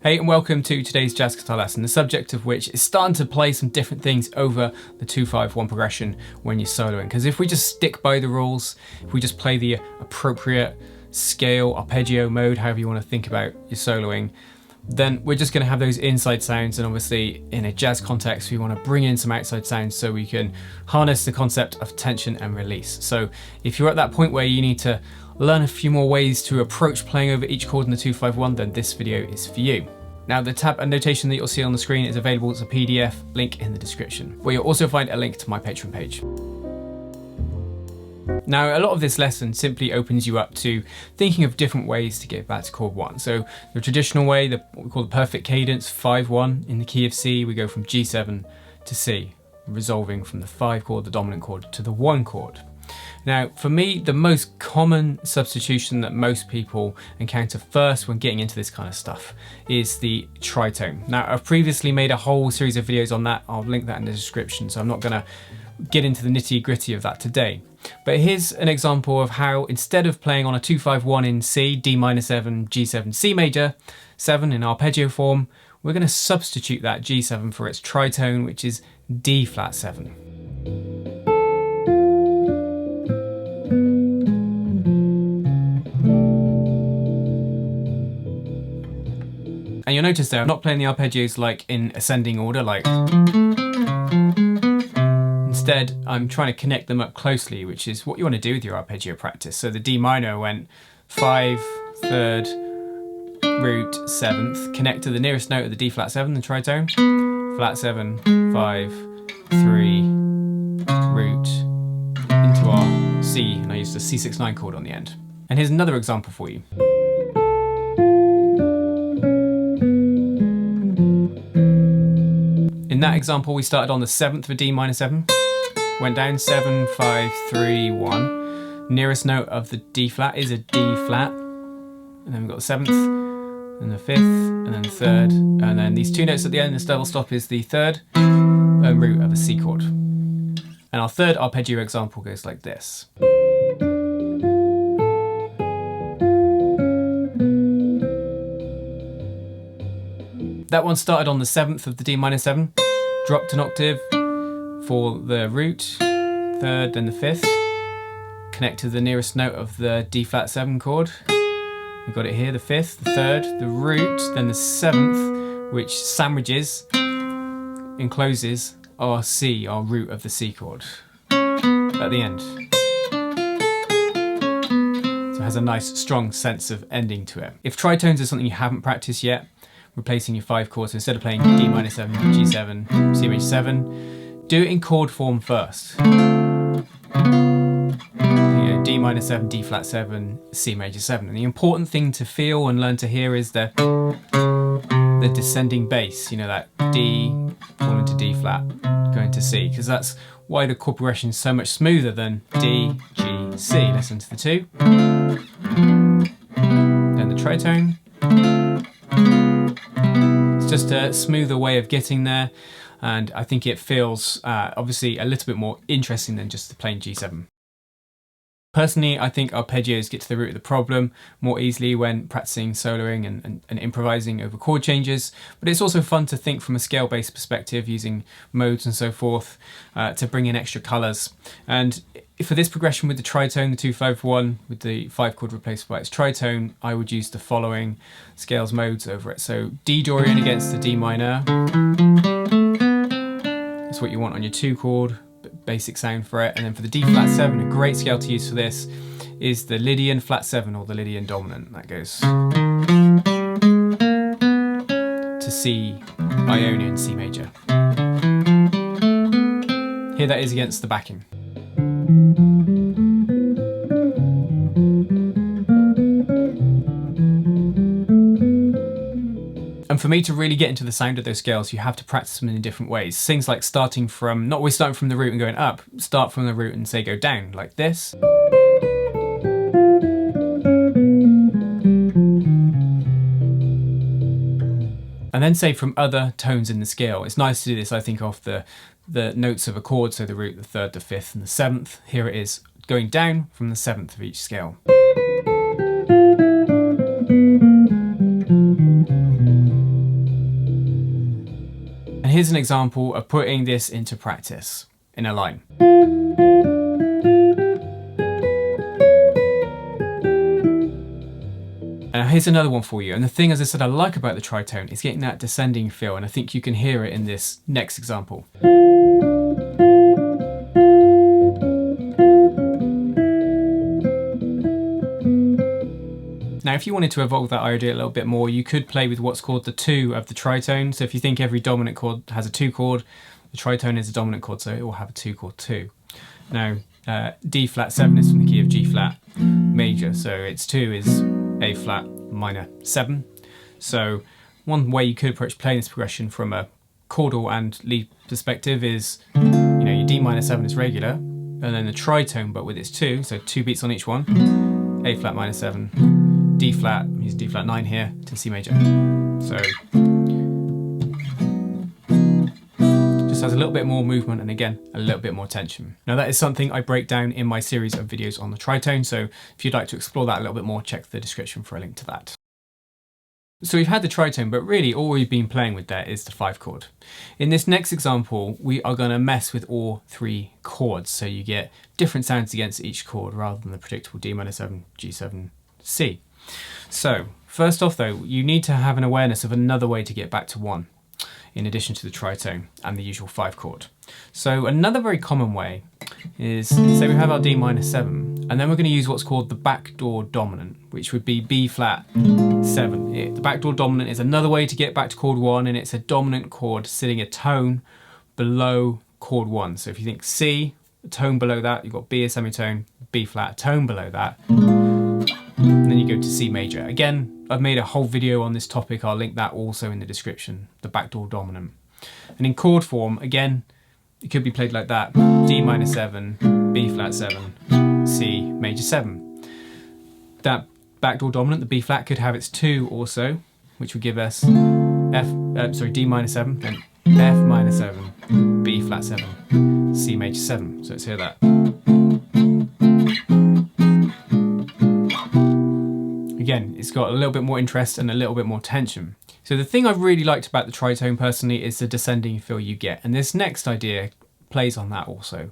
Hey and welcome to today's jazz guitar lesson, the subject of which is starting to play some different things over the 2-5-1 progression when you're soloing. Because if we just stick by the rules, if we just play the appropriate scale, arpeggio mode, however you want to think about your soloing, then we're just going to have those inside sounds. And obviously in a jazz context, we want to bring in some outside sounds so we can harness the concept of tension and release. So if you're at that point where you need to learn a few more ways to approach playing over each chord in the 2-5-1, then this video is for you. Now the tab and notation that you'll see on the screen is available as a PDF, link in the description, where you'll also find a link to my Patreon page. Now a lot of this lesson simply opens you up to thinking of different ways to get back to chord 1. So the traditional way, what we call the perfect cadence, 5-1 in the key of C, we go from G7 to C, resolving from the 5 chord, the dominant chord, to the 1 chord. Now, for me, the most common substitution that most people encounter first when getting into this kind of stuff is the tritone. Now, I've previously made a whole series of videos on that. I'll link that in the description, so I'm not going to get into the nitty-gritty of that today. But here's an example of how, instead of playing on a 2-5-1 in C, D-7, G7, C major, 7 in arpeggio form, we're going to substitute that G7 for its tritone, which is D-flat 7. And you'll notice there, I'm not playing the arpeggios like in ascending order, like. Instead, I'm trying to connect them up closely, which is what you want to do with your arpeggio practice. So the D minor went 5, 3rd, root, 7th, connect to the nearest note of the D flat 7, the tritone, flat 7, 5, 3, root, into our C, and I used a C6-9 chord on the end. And here's another example for you. In that example, we started on the 7th for D-7, went down 7, 5, 3, 1. Nearest note of the D flat is a D flat, and then we've got the 7th, and the 5th, and then the 3rd, and then these two notes at the end, this double stop is the 3rd root of a C chord. And our third arpeggio example goes like this. That one started on the 7th of the D-7, dropped an octave for the root, 3rd, then the 5th, connect to the nearest note of the D-flat 7 chord. We've got it here, the 5th, the 3rd, the root, then the 7th, which sandwiches, encloses our C, our root of the C chord, at the end. So it has a nice, strong sense of ending to it. If tritones is something you haven't practiced yet, replacing your 5 chords, so instead of playing D-7, G7, C major 7, do it in chord form first. D-7, D flat 7, C major 7. And the important thing to feel and learn to hear is the descending bass, that D falling to D flat, going to C, because that's why the chord progression is so much smoother than D, G, C. Listen to the 2. Then the tritone. It's just a smoother way of getting there, and I think it feels obviously a little bit more interesting than just the plain G7. Personally, I think arpeggios get to the root of the problem more easily when practicing soloing and improvising over chord changes, but it's also fun to think from a scale-based perspective using modes and so forth to bring in extra colours. And for this progression with the tritone, the 2-5-1, with the 5 chord replaced by its tritone, I would use the following scales modes over it. So D Dorian against the D minor. That's what you want on your 2 chord. Basic sound for it. And then for the D flat 7, a great scale to use for this is the Lydian flat 7 or the Lydian dominant. That goes to C Ionian C major. Here that is against the backing. And for me to really get into the sound of those scales, you have to practice them in different ways. Things like starting from, not always starting from the root and going up, start from the root and say go down, like this. And then say from other tones in the scale. It's nice to do this, I think, off the notes of a chord, so the root, the 3rd, the 5th, and the 7th. Here it is going down from the 7th of each scale. And here's an example of putting this into practice in a line. And here's another one for you. And the thing, as I said, I like about the tritone is getting that descending feel, and I think you can hear it in this next example. Now, if you wanted to evolve that idea a little bit more, you could play with what's called the 2 of the tritone. So if you think every dominant chord has a 2 chord, the tritone is a dominant chord, so it will have a 2 chord too. Now, D flat 7 is from the key of G flat major, so its 2 is A flat minor 7. So one way you could approach playing this progression from a chordal and lead perspective is, your D minor 7 is regular, and then the tritone but with its 2, so 2 beats on each one, A flat minor 7, D flat, I'm using D flat 9 here, to C major. So just has a little bit more movement and again, a little bit more tension. Now that is something I break down in my series of videos on the tritone, so if you'd like to explore that a little bit more, check the description for a link to that. So we've had the tritone, but really all we've been playing with there is the 5 chord. In this next example, we are going to mess with all 3 chords, so you get different sounds against each chord rather than the predictable D minor 7, G7, C. So first off though, you need to have an awareness of another way to get back to 1 in addition to the tritone and the usual 5 chord. So another very common way is, say we have our D minor 7, and then we're going to use what's called the backdoor dominant, which would be B flat 7. The backdoor dominant is another way to get back to chord 1, and it's a dominant chord sitting a tone below chord 1. So if you think C, a tone below that, you've got B a semitone, B flat, a tone below that, and then you go to C major. Again, I've made a whole video on this topic, I'll link that also in the description, the backdoor dominant. And in chord form, again, it could be played like that, D minor 7, B flat 7, C major 7. That backdoor dominant, the B flat, could have its 2 also, which would give us D minor 7, then F minor 7, B flat 7, C major 7. So let's hear that. Again, it's got a little bit more interest and a little bit more tension. So the thing I've really liked about the tritone personally is the descending feel you get, and this next idea plays on that also.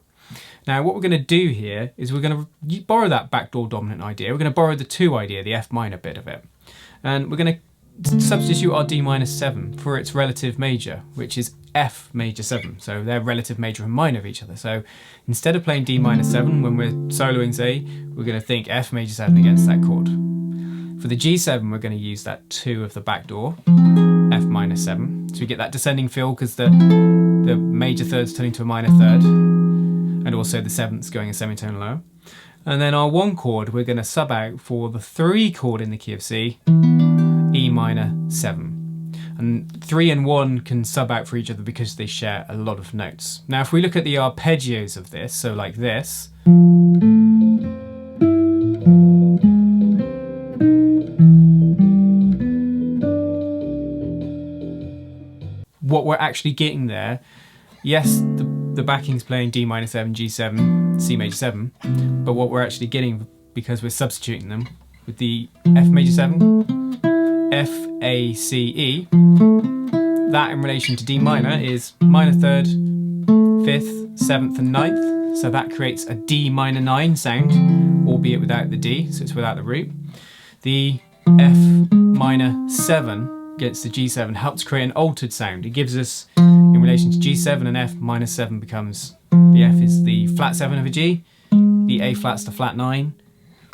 Now what we're going to do here is we're going to borrow that backdoor dominant idea, we're going to borrow the 2 idea, the F minor bit of it, and we're going to substitute our D minor 7 for its relative major, which is F major 7, so they're relative major and minor of each other. So instead of playing D minor 7 when we're soloing, say, we're going to think F major 7 against that chord. For the G7, we're going to use that 2 of the backdoor, F minor 7. So we get that descending feel because the major third's turning to a minor third, and also the 7th's going a semitone lower. And then our 1 chord, we're going to sub out for the 3 chord in the key of C, E minor 7. And 3 and 1 can sub out for each other because they share a lot of notes. Now if we look at the arpeggios of this, so like this, what we're actually getting there, yes, the backing's playing D minor 7, G7, C major 7, but what we're actually getting, because we're substituting them with the F major 7, F, A, C, E, that in relation to D minor is minor 3rd, 5th, 7th and 9th, so that creates a D minor 9 sound, albeit without the D, so it's without the root. The F minor 7 against the G7 helps create an altered sound. It gives us, in relation to G7 and F minor 7 becomes, the F is the flat 7 of a G, the A flat's the flat 9,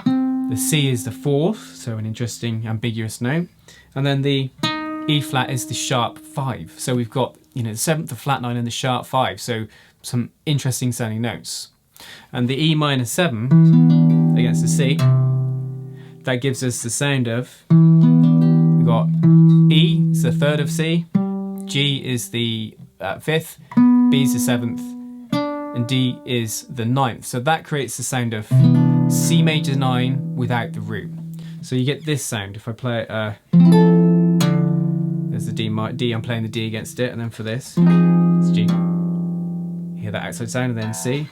the C is the 4th, so an interesting ambiguous note, and then the E flat is the sharp 5. So we've got, the 7th, the flat 9 and the sharp 5, so some interesting sounding notes. And the E minor 7 against the C, that gives us the sound of, we've got E is the 3rd of C, G is the 5th, B is the 7th, and D is the 9th. So that creates the sound of C major 9 without the root. So you get this sound. If I play it, there's the D, I'm playing the D against it, and then for this, it's G. You hear that outside sound, and then C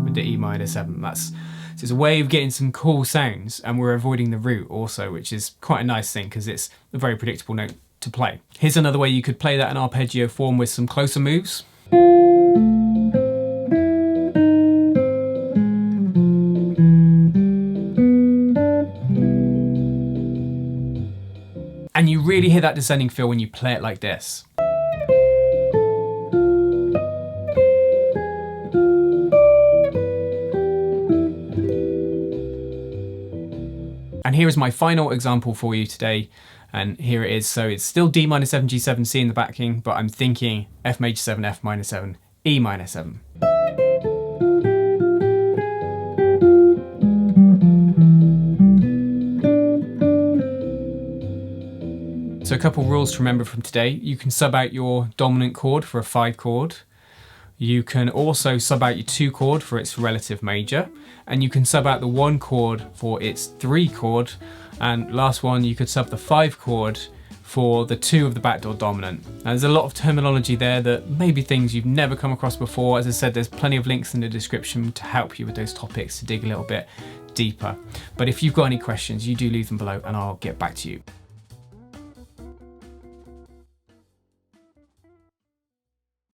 with the E minor 7. So it's a way of getting some cool sounds, and we're avoiding the root also, which is quite a nice thing because it's a very predictable note to play. Here's another way you could play that in arpeggio form with some closer moves. And you really hear that descending feel when you play it like this. And here is my final example for you today, and here it is. So it's still D minor 7, G7, C in the backing, but I'm thinking F major 7, F minor 7, E minor 7. So a couple rules to remember from today. You can sub out your dominant chord for a 5 chord. You can also sub out your 2 chord for its relative major, and you can sub out the 1 chord for its 3 chord, and last one, you could sub the 5 chord for the 2 of the backdoor dominant. Now, there's a lot of terminology there that may be things you've never come across before. As I said, there's plenty of links in the description to help you with those topics, to dig a little bit deeper. But if you've got any questions, you do leave them below and I'll get back to you.